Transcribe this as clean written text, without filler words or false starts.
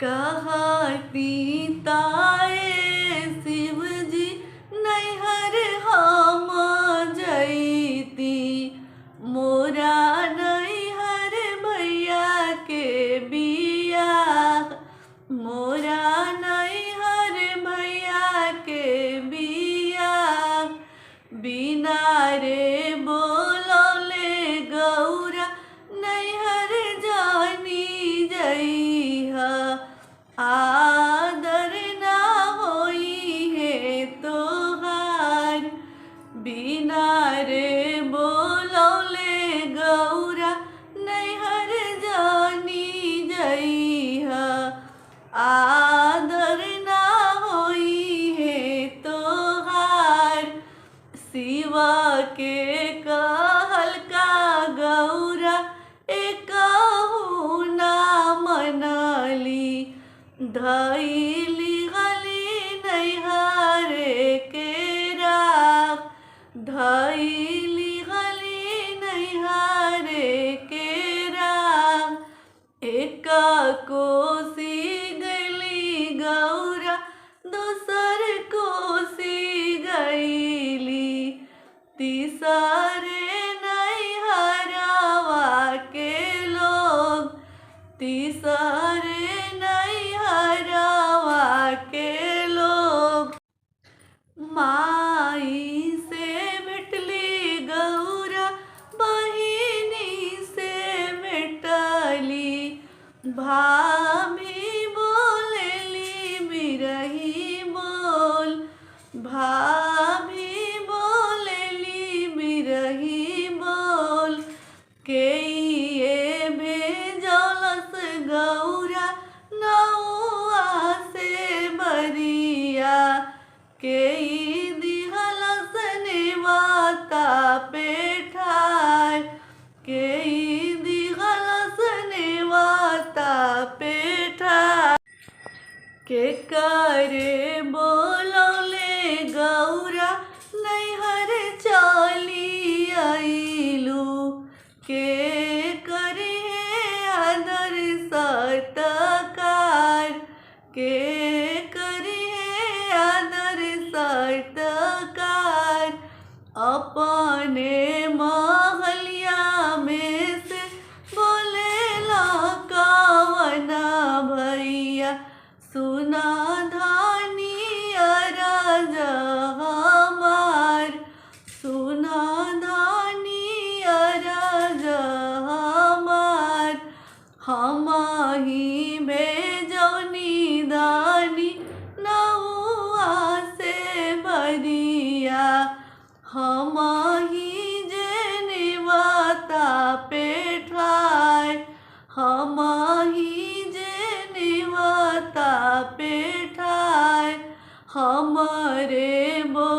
कहती ताए शिव जी नैहर हम जैती, मोरा नैहर भैया के बियाह, मोरा नैहर भैया के बियाह, बिना रे बोलौले गौरा नैहर जानी जइहा, आदर ना होई है तोहार, बिना रे बोलौले गौरा नैहर जानी जइहा, आदर ना होई है तोहार। शिवा के कहल का गौरा एकहु ना मनली, धइली हली नैहर के राख, धइली हली नैहर के राख, एक कोसी गली गौरा दूसर कोसी गईली, तीसरे नैहरवा के लोग, तीसरे नैहरवा के लोग, माई से मिटली गौरा बहिनी से मिटली, भाभी बोलेली बिरही बोल, भाभी बोलेली बिरही बोल, के ये भेजलस गौरा नौआ से बरिया, के दिहलस नेवाता पेठाय, के दिहलस नेवाता पेठाय, के करे बोलौले गौरा नैहर चली आइलू, के करे आदर सत्कार, के करे आदर सत्कार, अपने महलिया में से बोलेला कवना भैया, सुना धानी अरज हमार, सुना धानी अरज हमार, हमही भेजौनी दानी नौआ से बरिया, हमही जे नेवाता पेठाय, हमही जे नेवाता पेठाय, हमरे बो